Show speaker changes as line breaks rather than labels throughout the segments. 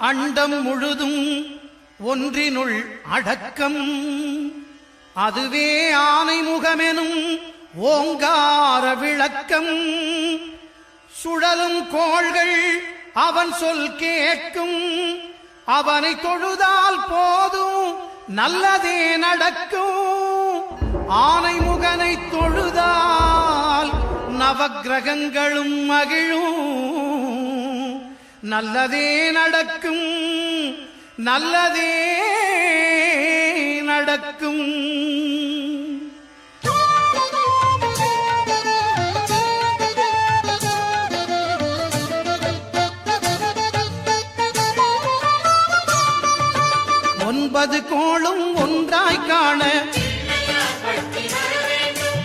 அண்டம் முழுதும் ஒன்றினுள் அடக்கம். அதுவே ஆனை முகமெனும் ஓங்கார விளக்கம். சுழலும் கோள்கள் அவன் சொல் கேட்கும். அவனை தொழுதால் போதும் நல்லதே நடக்கும். ஆனை முகனை தொழுதால் நவக்கிரகங்களும் மகிழும். நல்லதே நடக்கும், நல்லதே நடக்கும். ஒன்பது கோளும் ஒன்றாய் காண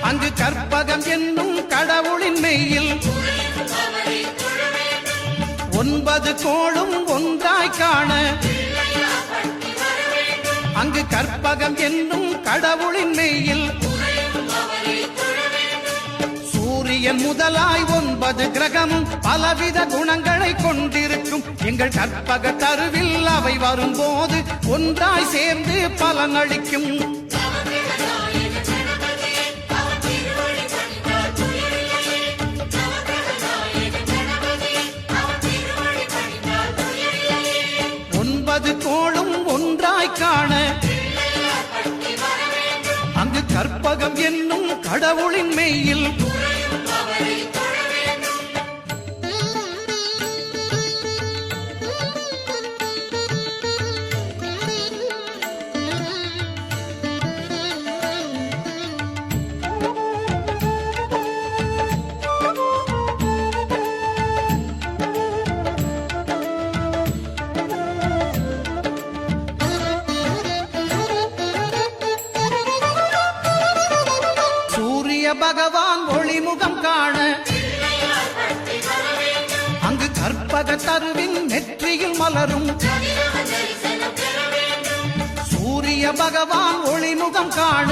அங்கு கற்பகம் என்னும் கடவுளின் மெய்யில். ஒன்பது கோளும் ஒன்றாய் காண அங்கு கற்பகம் என்னும் கடவுளின் மெய்யில். சூரியன் முதலாய் 9 கிரகமும் பலவித குணங்களை கொண்டிருக்கும். எங்கள் கற்பக தருவில் அவை வரும்போது ஒன்றாய் சேர்ந்து பலனளிக்கும். கோளும் ஒன்றாய் காண அங்கு கற்பகம் என்னும் கடவுளின் மெய்யில். பகவான் ஒளிமுகம் காண அங்கு கற்பக தருவின் நெற்றியில் மலரும். சூரிய பகவான் ஒளிமுகம் காண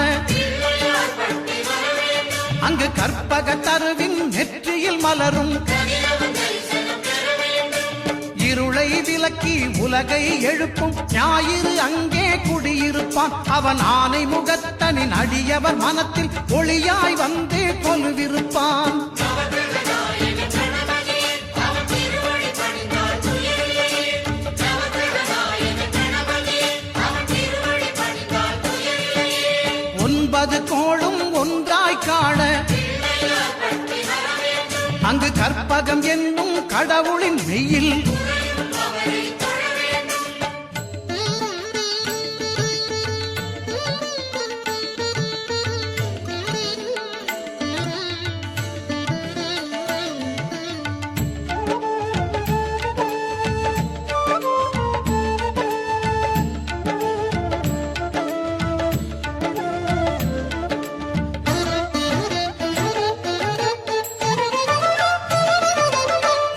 அங்கு கற்பக தருவின் நெற்றியில் மலரும். இருளை விலக்கி உலகை எழுப்பும் ஞாயிறு அங்கே குடியிருப்பான். அவன் ஆனை முகத்தனின் அடியவர் மனத்தில் ஒளியாய் வந்து கொலுவிருப்பான். ஒன்பது கோளும் ஒன்றாய் காண அங்கு கற்பகம் என்னும் கடவுளின் மெய்யில்.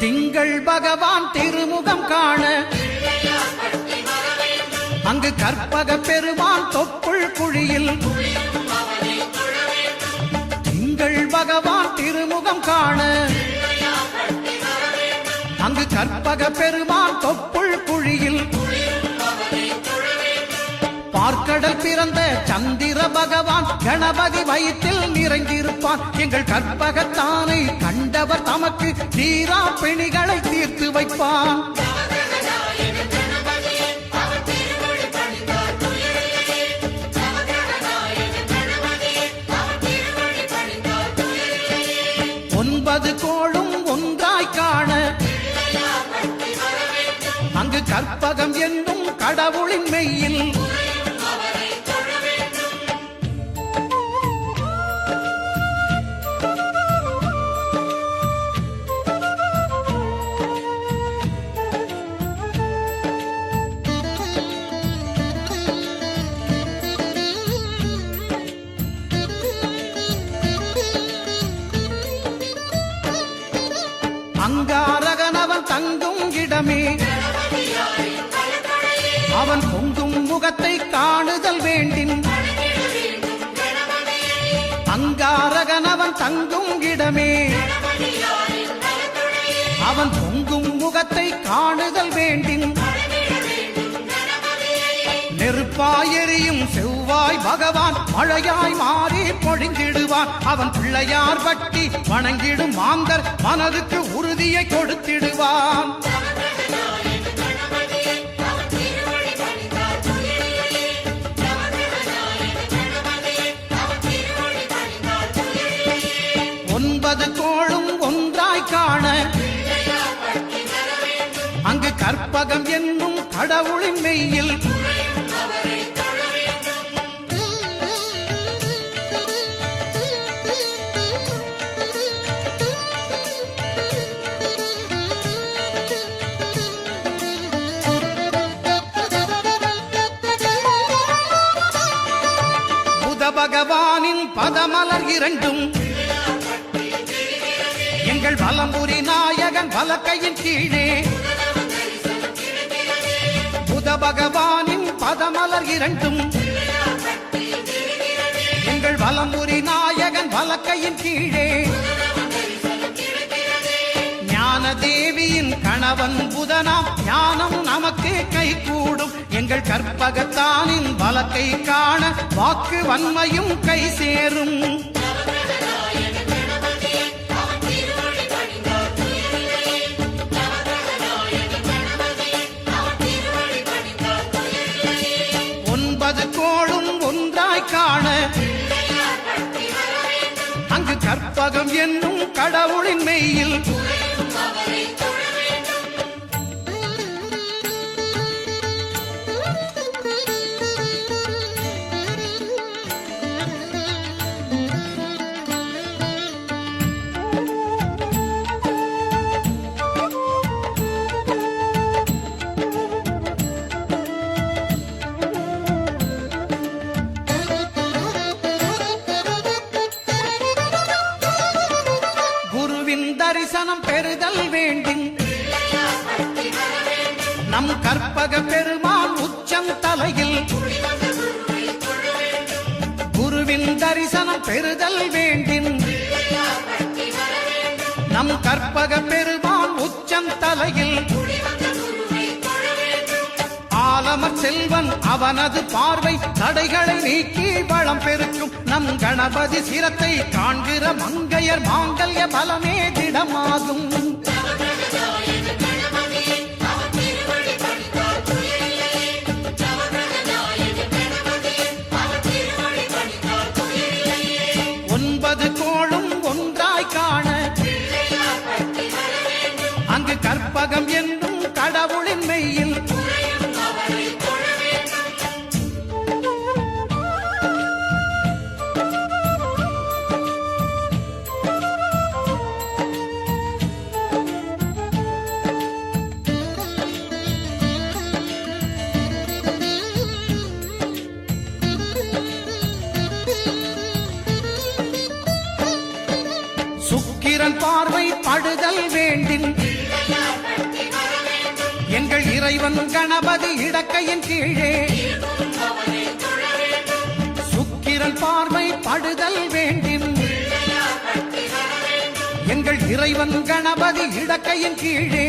திங்கள் பகவான் திருமுகம் காண அங்கு கற்பக பெருமான் தொப்புள் குழியில். திங்கள் பகவான் திருமுகம் காண அங்கு கற்பக பெருமான் தொப்புள் குழியில். பார்க்கடல் பிறந்த சந்திர பகவான் கணபதி வயிற்றில் நிறைந்திருப்பான். எங்கள் கற்பகத்தானை கண்டவர் தமக்கு தீரா பிணிகளை தீர்த்து வைப்பான். ஒன்பது கோளும் ஒன்றாய் காண அங்கு கற்பகம் என்னும் கடவுளின் மெய்யில். அங்காரகனவன் தங்கும் இடமே அவன் பொங்கும் முகத்தை காணுதல் வேண்டின். அங்காரகனவன் தங்கும் இடமே அவன் பொங்கும் முகத்தை காணுதல் வேண்டின். நெருப்பாய் எரியும் செவ்வாய் பகவான் மழையாய் மாறி பொழிந்திடுவான். அவன் பிள்ளையார் பட்டி வணங்கிடும் மாந்தர் மனதுக்கு உறுதியை கொடுத்திடுவான். ஒன்பது கோளும் ஒன்றாய் காண அங்கு கற்பகம் என்னும் கடவுளின் மெய்யில் புத பகவானின் பதமலர் இரண்டும் எங்கள் வலம்புரி நாயகன் வலக்கையின் கீழே புத பகவானின் பதமலர் இரண்டும் எங்கள் வலம்புரி நாயகன் வலக்கையின் கீழே ஞான தேவியின் கணவன் புதனாம் ஞானம் நமக்கு கைகூடும். எங்கள் கற்பகத்தானின் வலக்கை காண வாக்கு வன்மையும் கை சேரும். ஒன்பது கோளும் ஒன்றாய் காண அங்கு கற்பகம் என்னும் கடவுளின் மெய்யில் தரிசனம் பெறுதல் வேண்டும். நம் கற்பக பெருமான் உச்சம் தலையில் குருவின் தரிசனம் பெறுதல் வேண்டும். நம் கற்பக பெருமான் உச்சம் தலையில் ஆலமர் செல்வன் அவனது பார்வை தடைகளை நீக்கி வளம் பெருக்கும். நம் கணபதி சிரத்தை காண்கிற மங்கையர் மாங்கல்ய பலமே திடமாகும். ஒன்பது கோளும் ஒன்றாய் காண அங்கு கற்பகம் என்னும் கடவுளின் மெய்யில் சுக்கிரன் பார்வை படுதல் வேண்டின் எங்கள் இறைவன் கணபதி இடக்கையின் கீழே சுக்கிரன் பார்வை படுதல் வேண்டின் எங்கள் இறைவன் கணபதி இடக்கையின் கீழே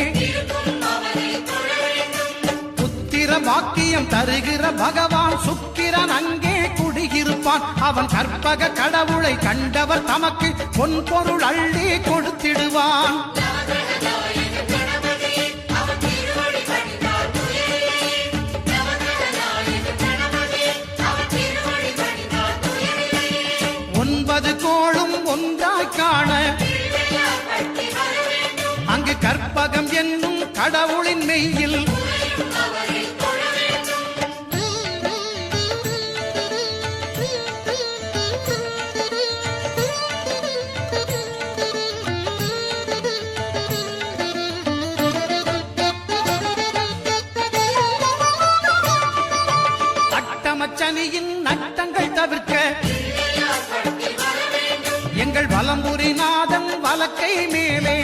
புத்திர பாக்கியம் தருகிற பகவான் சுக்கிரன் அங்கே குடியிருப்பான். அவன் கற்பக கடவுளை கண்டவர் தமக்கு பொன் பொருள் அள்ளி கொடுத்திடுவான். ஒன்பது கோளும் ஒன்றாய் காண அங்கு கற்பகம் என்னும் கடவுளின் மெய்யில் சனியின் நட்டங்கள் தவிர்க்க எங்கள் வலம்புரி நாதன் வலக்கை மேலே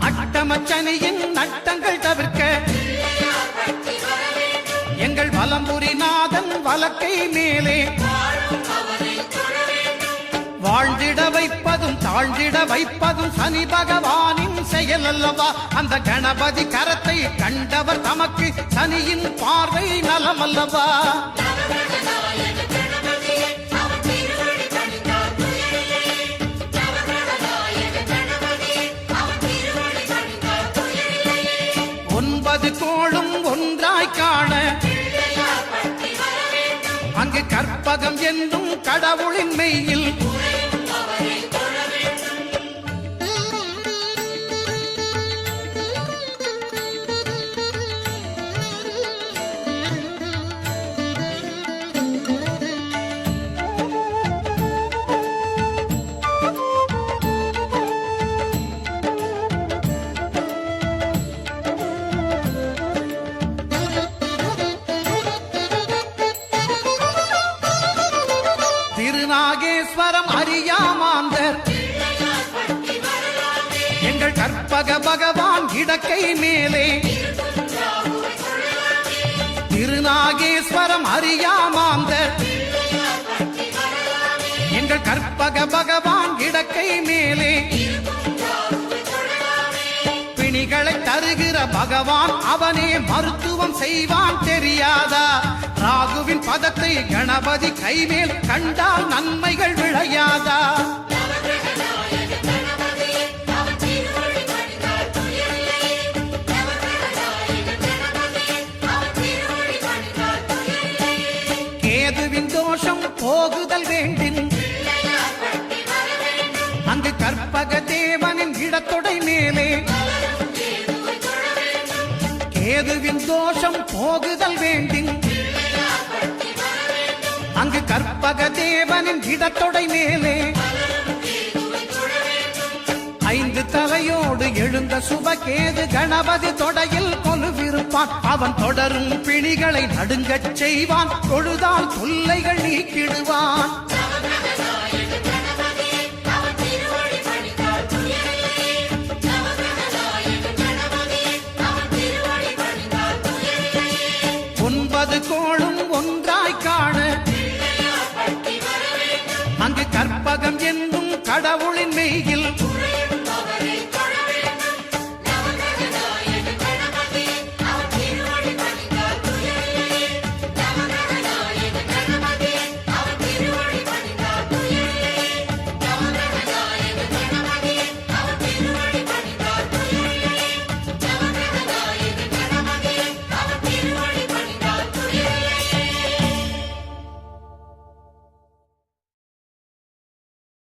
அட்டமச்சனியின் நட்டங்கள் தவிர்க்க எங்கள் வலம்புரி நாதன் வலக்கை மேலே வாழ்ந்திட வைப்பதும் தாழ்ந்திட வைப்பதும் சனி பகவானின் செயல் அல்லவா? அந்த கணபதி கரத்தை கண்டவர் தமக்கு சனியின் பார்வை நலம் அல்லவா? ஒன்பது கோளும் ஒன்றாய் காண அங்கு கற்பகம் என்னும் கடவுளின் மெய்யில் திருநாகேஸ்வரம் அறியாமாந்தர் எங்கள் கற்பக பகவான் இடக்கை மேலே திருநாகேஸ்வரம் அறியாமாந்தர் எங்கள் கற்பக பகவான் இடக்கை மேலே பிணிகளை தருகிற பகவான் அவனே மருத்துவம் செய்வான் தெரியாதா? ராகுவின் பதத்தை கணபதி கைமேல் கண்டால் நன்மைகள் விளையாதா? கேதுவின் தோஷம் போகுதல் வேண்டின் அங்கு கற்பக தேவனின் இடத்தொடை மேலே கேதுவின் தோஷம் போகுதல் வேண்டின் அங்கு கற்பக தேவனின் இடத்தொடை மேலே ஐந்து தலையோடு எழுந்த சுபகேது கணபதி தொடையில் கொலுவிருப்பான். அவன் தொடரும் பிணிகளை நடுங்கச் செய்வான். தொழுதால் தொல்லைகள் நீக்கிடுவான். ஒன்பது கோளும் ஒன்றாய் காண அங்கு கற்பகம் என்னும் கடவுள்